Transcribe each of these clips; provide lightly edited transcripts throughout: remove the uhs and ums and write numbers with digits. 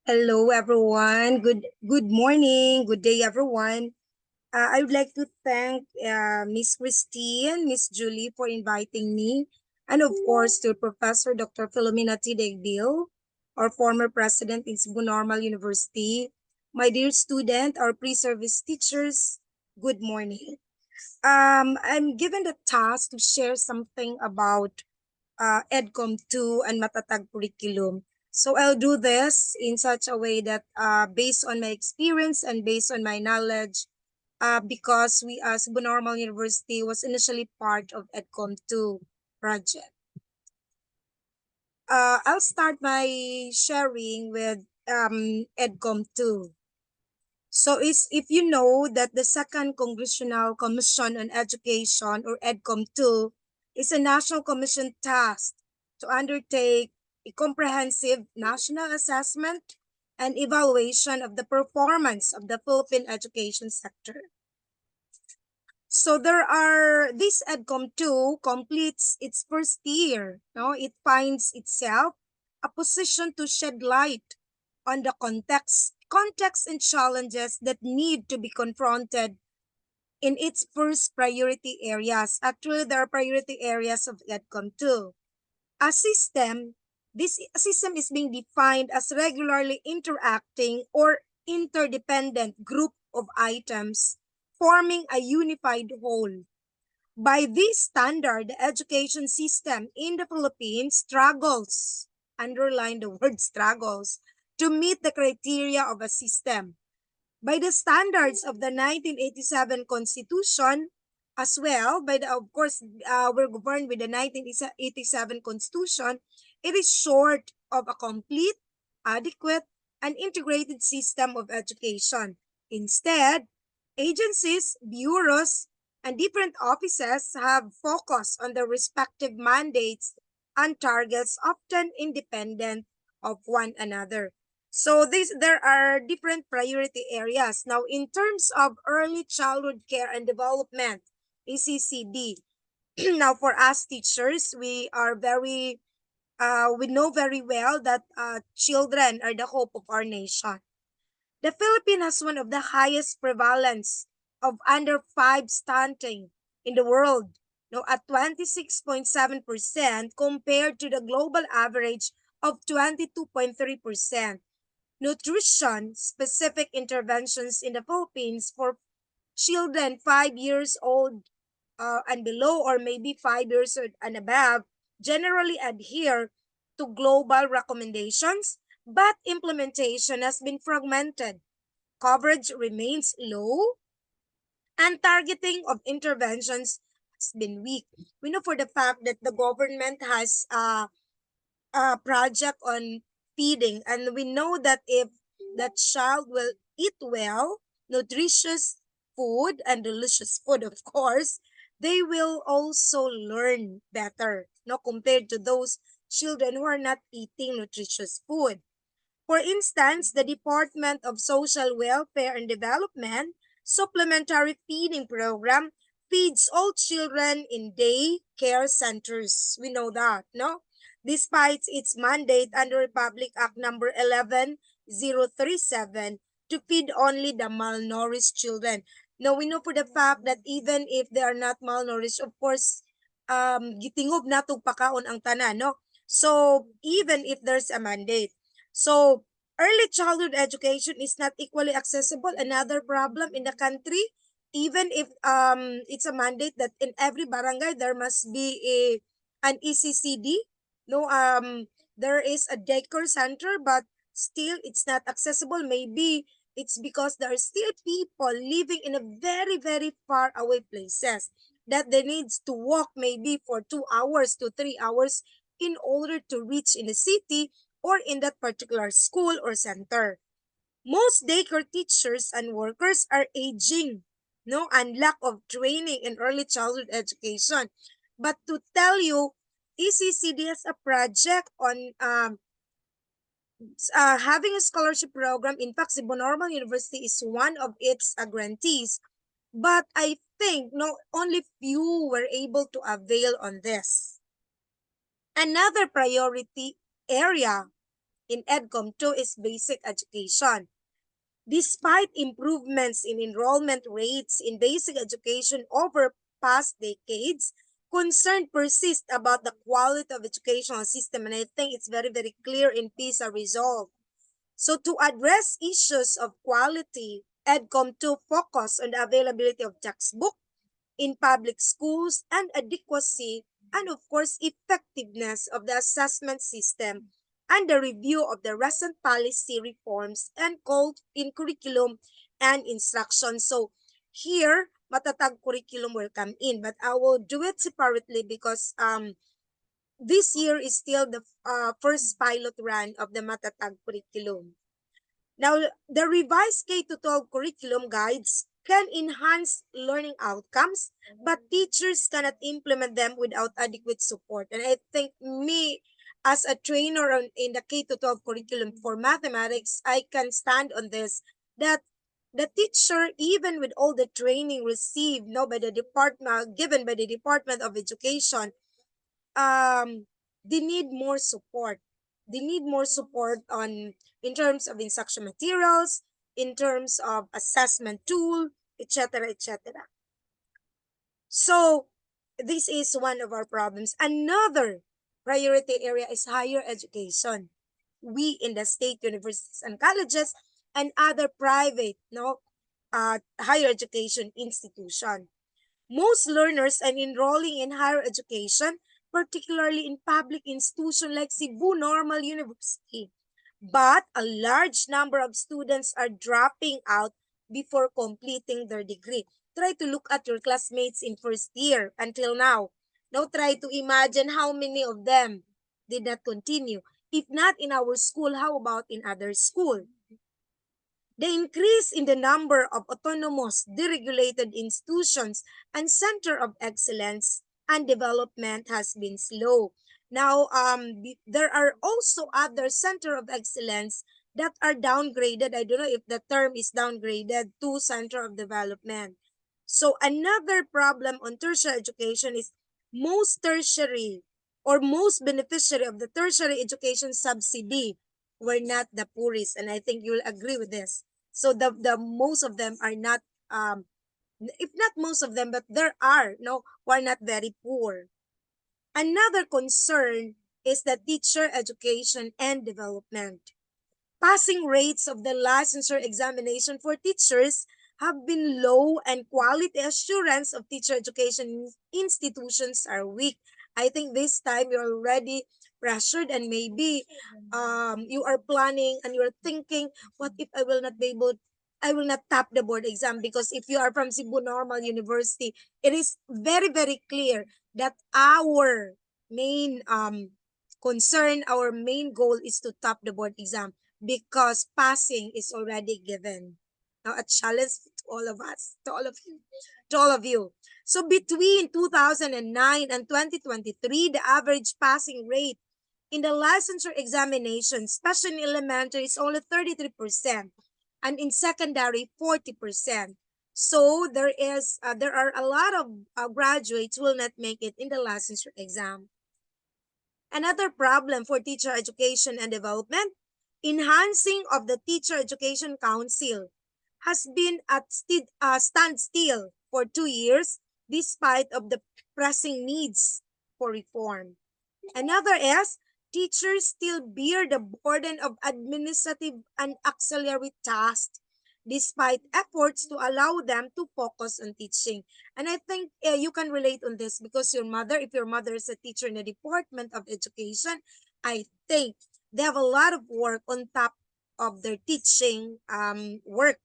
Hello, everyone. Good morning. Good day, everyone. I would like to thank Miss Christine, Miss Julie for inviting me, and of course to Professor Dr. Philomena T. Degdil, our former president in Cebu Normal University. My dear student, our pre-service teachers, good morning. I'm given the task to share something about EDCOM 2 and Matatag curriculum. So I'll do this in such a way that based on my experience and based on my knowledge, because we as Cebu Normal University was initially part of EDCOM 2 project. I'll start by sharing with EDCOM 2. So if you know that the Second Congressional Commission on Education, or EDCOM 2, is a national commission tasked to undertake a comprehensive national assessment and evaluation of the performance of the Philippine education sector. So this EDCOM 2 completes its first year. No? It finds itself a position to shed light on the context and challenges that need to be confronted in its first priority areas. Actually, there are priority areas of EDCOM 2. This system is being defined as regularly interacting or interdependent group of items forming a unified whole. By this standard, the education system in the Philippines struggles, underline the word struggles, to meet the criteria of a system. By the standards of the 1987 Constitution, as well, of course, we're governed with the 1987 Constitution, it is short of a complete, adequate, and integrated system of education. Instead, agencies, bureaus, and different offices have focused on their respective mandates and targets, often independent of one another. So there are different priority areas. Now, in terms of early childhood care and development, ECCD. Now, for us teachers, we know very well that children are the hope of our nation. The Philippines has one of the highest prevalence of under 5 stunting in the world, no, at 26.7% compared to the global average of 22.3%. Nutrition specific interventions in the Philippines for children 5 years old and below, or maybe 5 years and above, generally adhere to global recommendations, but implementation has been fragmented. Coverage remains low, and targeting of interventions has been weak. We know for the fact that the government has a project on feeding, and we know that if the child will eat well, nutritious food and delicious food, of course, they will also learn better, no, compared to those children who are not eating nutritious food. For instance, the Department of Social Welfare and Development supplementary feeding program feeds all children in day care centers. We know that, no? Despite its mandate under Republic Act number 11037 to feed only the malnourished children. Now, we know for the fact that even if they are not malnourished, of course, gitingog na tong pakaon ang tanan, no? So, even if there's a mandate. So, early childhood education is not equally accessible. Another problem in the country, even if it's a mandate that in every barangay there must be an ECCD. No, there is a daycare center, but still it's not accessible. Maybe it's because there are still people living in a very far away places that they needs to walk maybe for 2 hours to 3 hours in order to reach in the city or in that particular school or center. Most daycare teachers and workers are aging, no, and lack of training in early childhood education. But to tell you, ECCD has a project on having a scholarship program. In fact, Cebu Normal University is one of its grantees. But I think no, only few were able to avail on this. Another priority area in EDCOM 2 is basic education. Despite improvements in enrollment rates in basic education over past decades, concern persists about the quality of educational system, and I think it's very, very clear in PISA result. So to address issues of quality, EDCOM 2 focus on the availability of textbook in public schools and adequacy and of course effectiveness of the assessment system and the review of the recent policy reforms and called in curriculum and instruction. So here, Matatag curriculum will come in, but I will do it separately because this year is still the first pilot run of the Matatag curriculum. Now, the revised K-12 curriculum guides can enhance learning outcomes, but teachers cannot implement them without adequate support. And I think me, as a trainer in the K-12 curriculum for mathematics, I can stand on this, that the teacher, even with all the training received by the department, given by the Department of Education, um they need more support. They need more support on in terms of instruction materials, in terms of assessment tool, etc., etc. So this is one of our problems. Another priority area is higher education. We in the state universities and colleges and other private higher education institution, most learners are enrolling in higher education, particularly in public institutions like Cebu Normal University. But a large number of students are dropping out before completing their degree. Try to look at your classmates in first year until now. Now try to imagine how many of them did not continue. If not in our school, how about in other school? The increase in the number of autonomous, deregulated institutions and center of excellence and development has been slow. Now, there are also other center of excellence that are downgraded. I don't know if the term is downgraded to center of development. So another problem on tertiary education is most tertiary or most beneficiary of the tertiary education subsidy were not the poorest, and I think you'll agree with this. So the most of them are not, if not most of them, but there are no who are not very poor. Another concern is the teacher education and development. Passing rates of the licensure examination for teachers have been low and quality assurance of teacher education institutions are weak. I think this time you're already pressured and maybe you are planning and you're thinking, what if I will not tap the board exam? Because if you are from Cebu Normal University, it is very, very clear that our main concern, our main goal is to tap the board exam because passing is already given. Now, a challenge to all of us, to all of you, to all of you. So between 2009 and 2023, the average passing rate in the licensure examination, especially in elementary, is only 33%, and in secondary, 40%. So there are a lot of graduates who will not make it in the licensure exam. Another problem for teacher education and development, enhancing of the Teacher Education Council has been at standstill for 2 years despite of the pressing needs for reform. Another is teachers still bear the burden of administrative and auxiliary tasks despite efforts to allow them to focus on teaching. And I think you can relate on this because if your mother is a teacher in the Department of Education, I think they have a lot of work on top of their teaching work.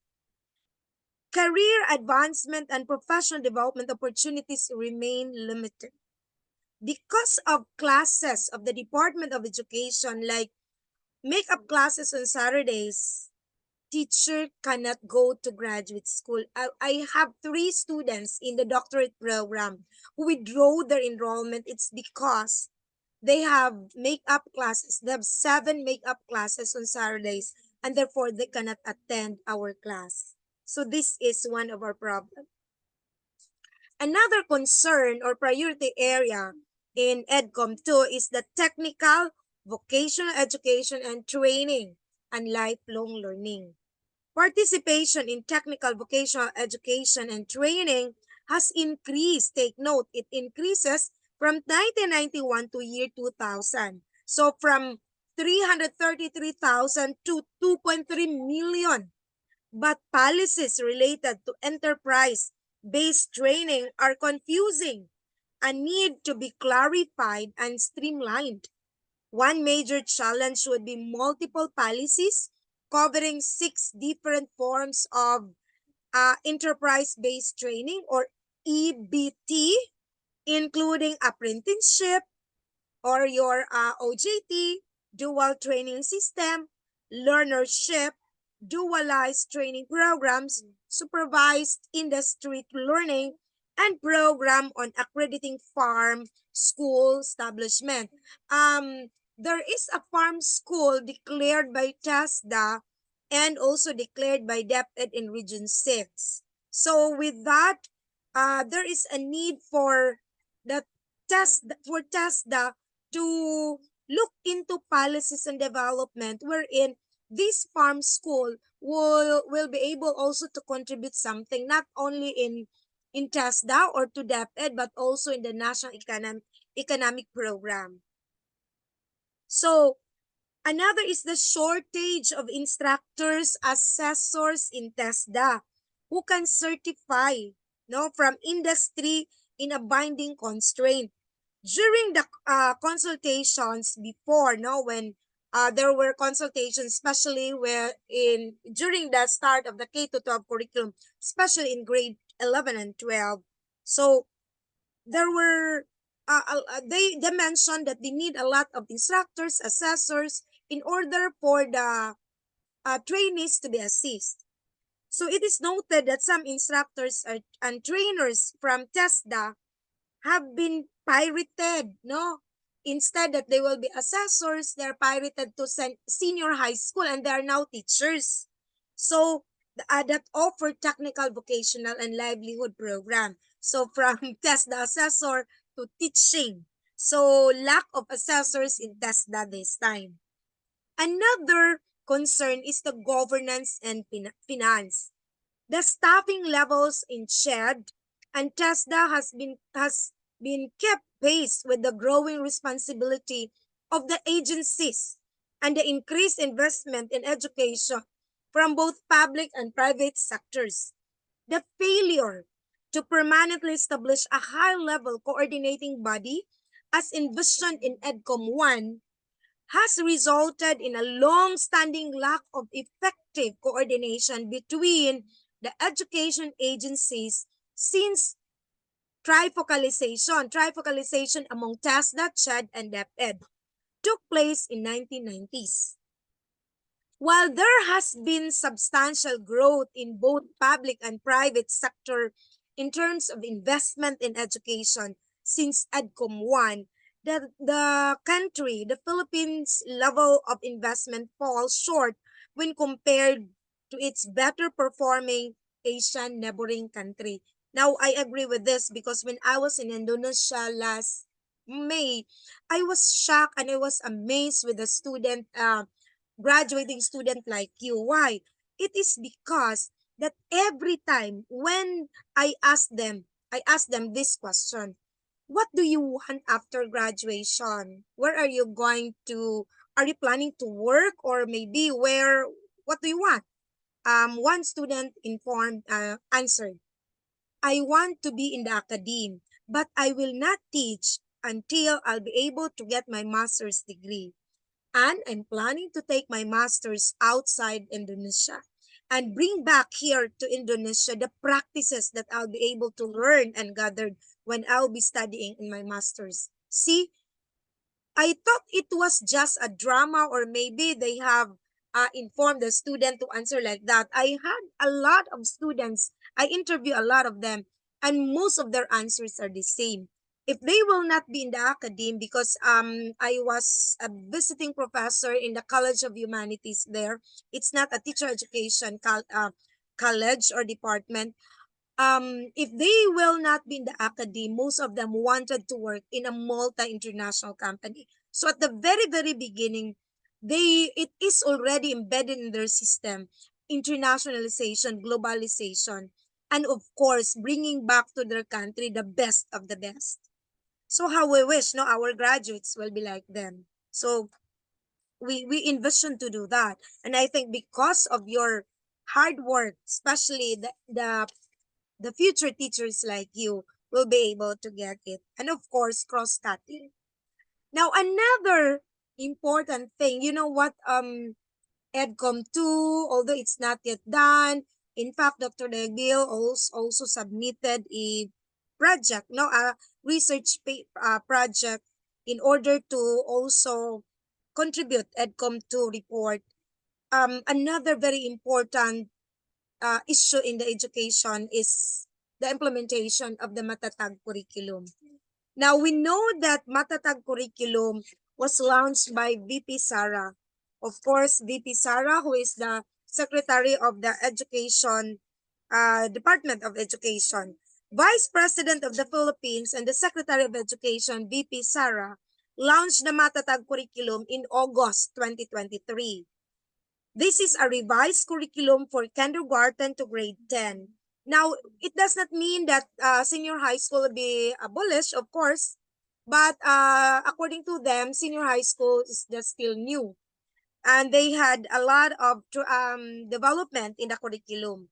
Career advancement and professional development opportunities remain limited because of classes of the Department of Education, like makeup classes on Saturdays. Teacher cannot go to graduate school. I have 3 students in the doctorate program who withdraw their enrollment. It's because they have makeup classes. They have 7 makeup classes on Saturdays, and therefore they cannot attend our class. So this is one of our problems. Another concern or priority area in EDCOM 2 is the technical vocational education and training, and lifelong learning. Participation in technical vocational education and training has increased. Take note, it increases from 1991 to year 2000. So from 333,000 to 2.3 million. But policies related to enterprise-based training are confusing and need to be clarified and streamlined. One major challenge would be multiple policies covering six different forms of enterprise-based training or EBT, including apprenticeship, or your OJT, dual training system, learnership, dualized training programs, supervised industry learning, and program on accrediting farm school establishment. There is a farm school declared by TESDA and also declared by DepEd in Region 6. So with that, there is a need for the TESDA to look into policies and development wherein this farm school will be able also to contribute something not only in TESDA or to DepEd but also in the national economic program. So another is the shortage of instructors, assessors in TESDA who can certify from industry in a binding constraint. During the consultations before, when there were consultations, especially where during the start of the K to 12 curriculum, especially in grade 11 and 12. So there were they mentioned that they need a lot of instructors, assessors in order for the trainees to be assist. So it is noted that some instructors and trainers from TESDA have been pirated, no? Instead that they will be assessors, they're pirated to senior high school and they are now teachers. So that offer technical, vocational, and livelihood program. So from TESDA assessor to teaching. So lack of assessors in TESDA this time. Another concern is the governance and finance. The staffing levels in CHED and TESDA has been kept pace with the growing responsibility of the agencies and the increased investment in education from both public and private sectors. The failure to permanently establish a high-level coordinating body as envisioned in EDCOM 1 has resulted in a long-standing lack of effective coordination between the education agencies since trifocalization among TESDA, CHED, and DepEd took place in 1990s. While there has been substantial growth in both public and private sector in terms of investment in education since EDCOM 1, the country, the Philippines' level of investment falls short when compared to its better performing Asian neighboring country. Now, I agree with this because when I was in Indonesia last May, I was shocked and I was amazed with the graduating student like you. Why? It is because that every time when I ask them this question, what do you want after graduation? Where are you going to, are you planning to work or maybe what do you want? One student answered, I want to be in the academe, but I will not teach until I'll be able to get my master's degree. And I'm planning to take my master's outside Indonesia and bring back here to Indonesia the practices that I'll be able to learn and gather when I'll be studying in my master's. See, I thought it was just a drama or maybe they have informed the student to answer like that. I had a lot of students. I interview a lot of them and most of their answers are the same. If they will not be in the academe because I was a visiting professor in the College of Humanities there. It's not a teacher education college or department. If they will not be in the academy, most of them wanted to work in a multi-international company. So at the very, very beginning, it is already embedded in their system, internationalization, globalization, and of course, bringing back to their country the best of the best. So how we wish, no, our graduates will be like them. So we envision to do that, and I think because of your hard work, especially the future teachers like you will be able to get it, and of course cross cutting. Now another important thing, you know what, EDCOM 2, although it's not yet done, in fact Dr. Degil also submitted a project, no, a project in order to also contribute EDCOM 2 report. Another very important issue in the education is the implementation of the Matatag curriculum. Now, we know that Matatag curriculum was launched by VP Sara. Of course, VP Sara, who is the Secretary of the Education, Department of Education. Vice President of the Philippines and the Secretary of Education, VP Sara, launched the Matatag curriculum in August 2023. This is a revised curriculum for kindergarten to grade 10. Now, it does not mean that senior high school will be abolished, of course, but according to them, senior high school is just still new. And they had a lot of development in the curriculum.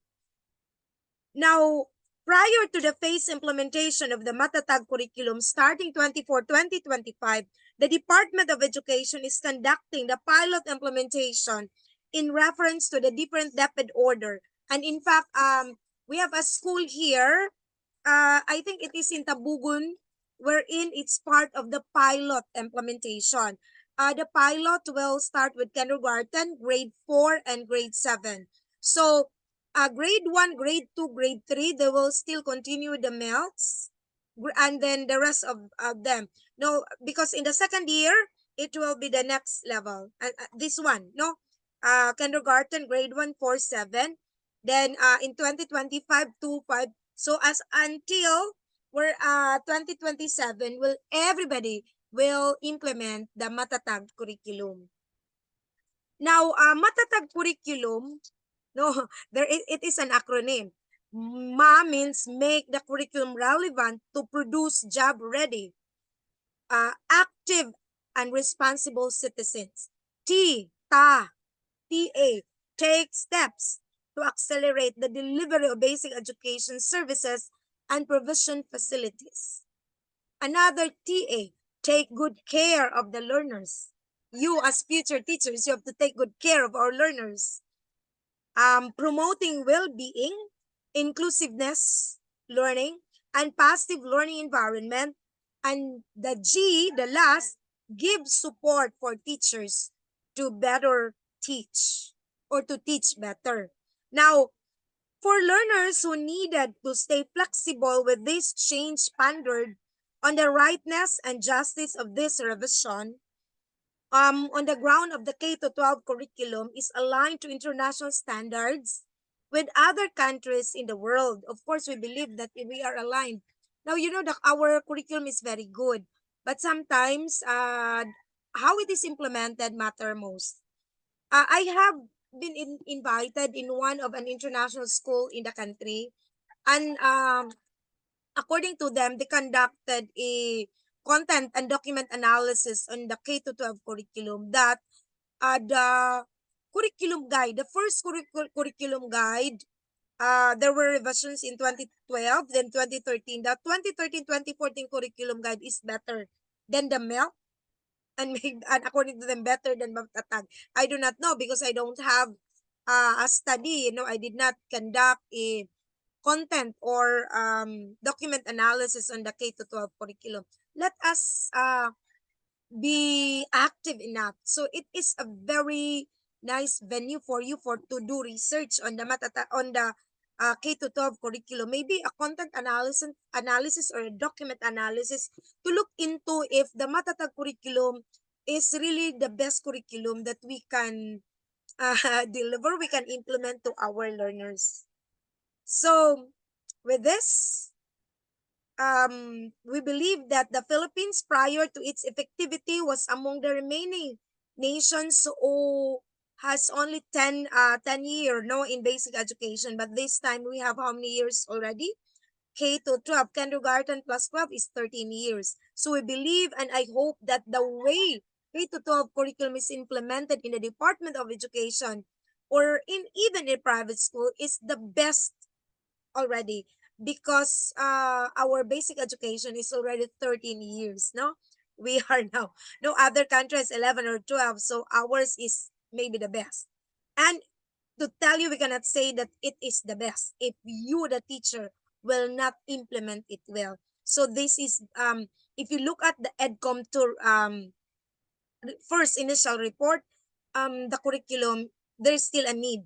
Now, prior to the phase implementation of the Matatag curriculum starting 2024-2025, the Department of Education is conducting the pilot implementation in reference to the different DepEd order. And in fact, we have a school here, I think it is in Tabugun, wherein it's part of the pilot implementation. The pilot will start with kindergarten, grade 4, and grade 7. So, grade 1, grade 2, grade 3, they will still continue the MELCs, and then the rest of them. No, because in the second year, it will be the next level. This one, no? Kindergarten, grade 1, 4, 7. Then in 2025, 2, 5. So as until we're 2027, will everybody will implement the Matatag curriculum. Now, Matatag curriculum, no, it is an acronym. MA means make the curriculum relevant to produce job ready, active and responsible citizens. TA, take steps to accelerate the delivery of basic education services and provision facilities. Another TA, take good care of the learners. You as future teachers, you have to take good care of our learners. Promoting well-being, inclusiveness, learning, and positive learning environment. And the G, the last, give support for teachers to better teach or to teach better. Now, for learners who needed to stay flexible with this change pondered on the rightness and justice of this revision, on the ground of the K-12 curriculum is aligned to international standards with other countries in the world. Of course, we believe that we are aligned. Now, you know that our curriculum is very good, but sometimes how it is implemented matter most. I have been invited in one of an international school in the country, and according to them, they conducted a content and document analysis on the K-12 curriculum that the curriculum guide, the first curriculum guide, there were revisions in 2012, then 2013. The 2013-2014 curriculum guide is better than the MELC, and, and according to them, better than Matatag. I do not know because I don't have a study. You know, I did not conduct a content or document analysis on the K-12 curriculum. Let us be active enough. So it is a very nice venue for you for to do research on the K-12 curriculum. Maybe a content analysis or a document analysis to look into if the Matatag curriculum is really the best curriculum that we can deliver, we can implement to our learners. So with this, we believe that the Philippines prior to its effectivity was among the remaining nations who has only 10 year no in basic education, but this time we have how many years already? K to 12, kindergarten plus 12 is 13 years. So we believe and I hope that the way K to 12 curriculum is implemented in the Department of Education or in even in private school is the best already, because our basic education is already 13 years, no? We are now, no other country is 11 or 12, so ours is maybe the best. And to tell you, we cannot say that it is the best if you, the teacher, will not implement it well. So this is, if you look at the EDCOM tour, first initial report, the curriculum, there's still a need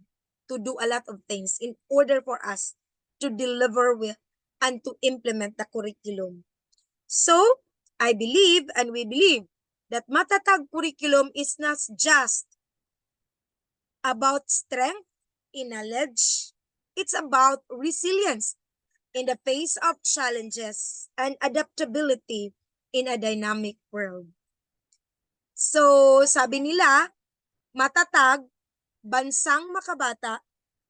to do a lot of things in order for us to deliver with and to implement the curriculum. So, I believe and we believe that Matatag curriculum is not just about strength in knowledge. It's about resilience in the face of challenges and adaptability in a dynamic world. So, sabi nila, matatag, bansang makabata,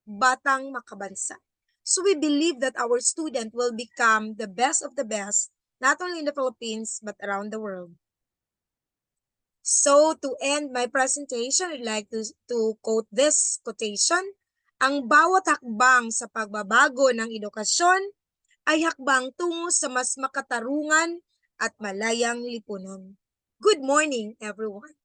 batang makabansa. So we believe that our student will become the best of the best, not only in the Philippines, but around the world. So to end my presentation, I'd like to quote this quotation. Ang bawat hakbang sa pagbabago ng edukasyon ay hakbang tungo sa mas makatarungan at malayang lipunan. Good morning, everyone.